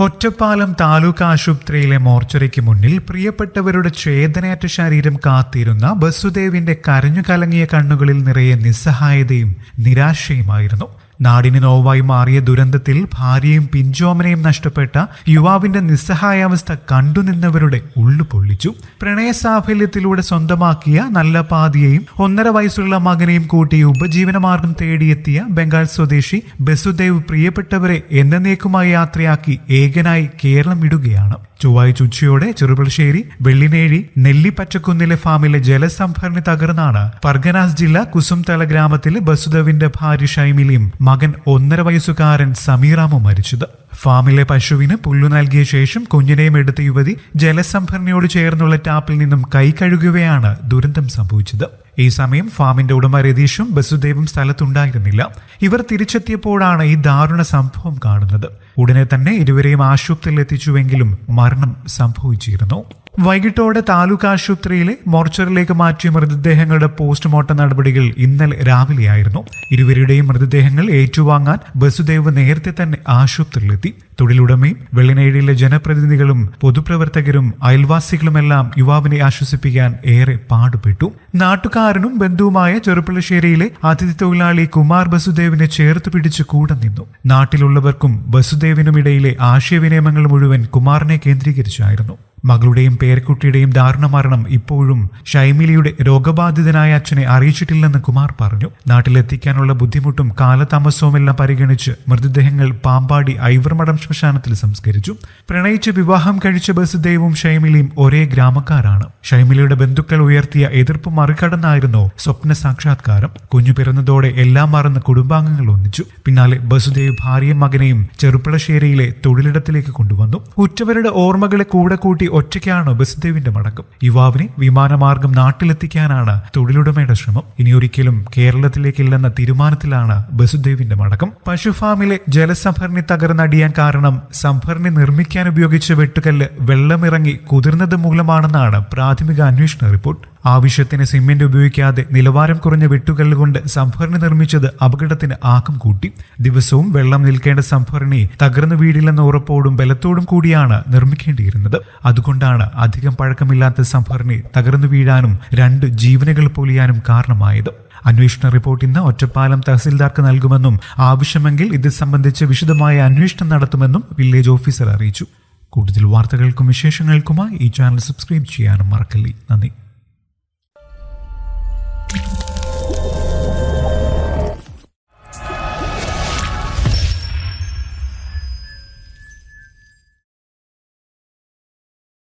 ഒറ്റപ്പാലം താലൂക്ക് ആശുപത്രിയിലെ മോർച്ചറിക്ക് മുന്നിൽ പ്രിയപ്പെട്ടവരുടെ ചേതനയറ്റ ശരീരം കാത്തിരുന്ന ബസുദേവിന്റെ കരഞ്ഞു കലങ്ങിയ കണ്ണുകളിൽ നിറയെ നിസ്സഹായതയും നിരാശയുമായിരുന്നു. നാടിന് നോവായി മാറിയ ദുരന്തത്തിൽ ഭാര്യയും പിഞ്ചോമനയും നഷ്ടപ്പെട്ട യുവാവിന്റെ നിസ്സഹായാവസ്ഥ കണ്ടുനിന്നവരുടെ ഉള്ളു പൊള്ളിച്ചു. പ്രണയസാഫല്യത്തിലൂടെ സ്വന്തമാക്കിയ നല്ല പാതിയെയും 1.5 വയസ്സുള്ള മകനെയും കൂട്ടി ഉപജീവനമാർഗം തേടിയെത്തിയ ബംഗാൾ സ്വദേശി ബസുദേവ് പ്രിയപ്പെട്ടവരെ എന്നേക്കുമായി യാത്രയാക്കി ഏകനായി കേരളം വിടുകയാണ്. ചൊവ്വാഴ്ച ഉച്ചയോടെ ചെറുപ്പളശ്ശേരി വെള്ളിനേഴി നെല്ലിപ്പച്ചക്കുന്നിലെ ഫാമിലെ ജലസംഭരണി തകർന്നാണ് പർഗനാസ് ജില്ല കുസുംതല ഗ്രാമത്തിലെ ബസുദേവിന്റെ ഭാര്യ ഷൈമിലിയും മകൻ 1.5 വയസ്സുകാരൻ സമീറാമും മരിച്ചത്. ഫാമിലെ പശുവിന് പുല്ലു നൽകിയ ശേഷം കുഞ്ഞിനെയും എടുത്ത യുവതി ജലസംഭരണിയോട് ചേർന്നുള്ള ടാപ്പിൽ നിന്നും കൈ കഴുകുകയാണ് ദുരന്തം സംഭവിച്ചത്. ഈ സമയം ഫാമിന്റെ ഉടമ രതീഷും ബസുദേവും സ്ഥലത്തുണ്ടായിരുന്നില്ല. ഇവർ തിരിച്ചെത്തിയപ്പോഴാണ് ഈ ദാരുണ സംഭവം കാണുന്നത്. ഉടനെ തന്നെ ഇരുവരെയും ആശുപത്രിയിൽ എത്തിച്ചുവെങ്കിലും മരണം സംഭവിച്ചിരുന്നു. വൈകിട്ടോടെ താലൂക്ക് ആശുപത്രിയിലെ മോർച്ചറിലേക്ക് മാറ്റിയ മൃതദേഹങ്ങളുടെ പോസ്റ്റ്മോർട്ടം നടപടികൾ ഇന്നലെ രാവിലെയായിരുന്നു. ഇരുവരുടെയും മൃതദേഹങ്ങൾ ഏറ്റുവാങ്ങാൻ ബസുദേവ് നേരത്തെ തന്നെ ആശുപത്രിയിലെത്തി. തൊഴിലുടമയും വെള്ളിനേഴിയിലെ ജനപ്രതിനിധികളും പൊതുപ്രവർത്തകരും അയൽവാസികളുമെല്ലാം യുവാവിനെ ആശ്വസിപ്പിക്കാൻ ഏറെ പാടുപെട്ടു. നാട്ടുകാരനും ബന്ധുവുമായ ചെറുപ്പളശ്ശേരിയിലെ അതിഥി തൊഴിലാളി കുമാർ ബസുദേവിനെ ചേർത്ത് പിടിച്ച് കൂടെ നിന്നു. നാട്ടിലുള്ളവർക്കും ബസുദേവിനുമിടയിലെ ആശയവിനിമയങ്ങൾ മുഴുവൻ കുമാറിനെ കേന്ദ്രീകരിച്ചായിരുന്നു. മകളുടെയും പേരക്കുട്ടിയുടെയും ദാരുണ മരണം ഇപ്പോഴും ഷൈമിലിയുടെ രോഗബാധിതനായ അച്ഛനെ അറിയിച്ചിട്ടില്ലെന്ന് കുമാർ പറഞ്ഞു. നാട്ടിലെത്തിക്കാനുള്ള ബുദ്ധിമുട്ടും കാലതാമസവുമെല്ലാം പരിഗണിച്ച് മൃതദേഹങ്ങൾ പാമ്പാടി ഐവർമഠം ശ്മശാനത്തിൽ സംസ്കരിച്ചു. പ്രണയിച്ച് വിവാഹം കഴിച്ച ബസുദേവും ഷൈമിലിയും ഒരേ ഗ്രാമക്കാരാണ്. ഷൈമിലിയുടെ ബന്ധുക്കൾ ഉയർത്തിയ എതിർപ്പ് മറികടന്നായിരുന്നു സ്വപ്ന സാക്ഷാത്കാരം. കുഞ്ഞു പിറന്നതോടെ എല്ലാം മറന്ന് കുടുംബാംഗങ്ങൾ ഒന്നിച്ചു. പിന്നാലെ ബസുദേവ് ഭാര്യയും മകനെയും ചെറുപ്പളശ്ശേരിയിലെ തൊഴിലിടത്തിലേക്ക് കൊണ്ടുവന്നു. ഉറ്റവരുടെ ഓർമ്മകളെ കൂടെ കൂട്ടി ഒറ്റയ്ക്കാണ് ബസുദേവിന്റെ മടക്കം. യുവാവിനെ വിമാനമാർഗം നാട്ടിലെത്തിക്കാനാണ് തൊഴിലുടമയുടെ ശ്രമം. ഇനിയൊരിക്കലും കേരളത്തിലേക്കില്ലെന്ന തീരുമാനത്തിലാണ് ബസുദേവിന്റെ മടക്കം. പശുഫാമിലെ ജലസംഭരണി തകർന്നടിയാൻ കാരണം സംഭരണി നിർമ്മിക്കാൻ ഉപയോഗിച്ച വെട്ടുകല്ല് വെള്ളമിറങ്ങി കുതിർന്നത് മൂലമാണെന്നാണ് പ്രാഥമിക അന്വേഷണ റിപ്പോർട്ട്. ആവശ്യത്തിന് സിമെന്റ് ഉപയോഗിക്കാതെ നിലവാരം കുറഞ്ഞ വെട്ടുകല്ല് കൊണ്ട് സംഭരണി നിർമ്മിച്ചത് അപകടത്തിന് ആക്കം കൂട്ടി. ദിവസവും വെള്ളം നിൽക്കേണ്ട സംഭരണി തകർന്നു വീടില്ലെന്ന ഉറപ്പോടും ബലത്തോടും കൂടിയാണ് നിർമ്മിക്കേണ്ടിയിരുന്നത്. അതുകൊണ്ടാണ് അധികം പഴക്കമില്ലാത്ത സംഭരണി തകർന്നു വീഴാനും 2 ജീവനുകൾ പൊലിയാനും കാരണമായത്. അന്വേഷണ റിപ്പോർട്ട് ഇന്ന് ഒറ്റപ്പാലം തഹസിൽദാർക്ക് നൽകുമെന്നും ആവശ്യമെങ്കിൽ ഇത് സംബന്ധിച്ച് വിശദമായ അന്വേഷണം നടത്തുമെന്നും വില്ലേജ് ഓഫീസർ അറിയിച്ചു. കൂടുതൽ വാർത്തകൾക്കും വിശേഷങ്ങൾക്കുമായി ഈ ചാനൽ സബ്സ്ക്രൈബ് ചെയ്യാനും മറക്കല്ലേ. നന്ദി.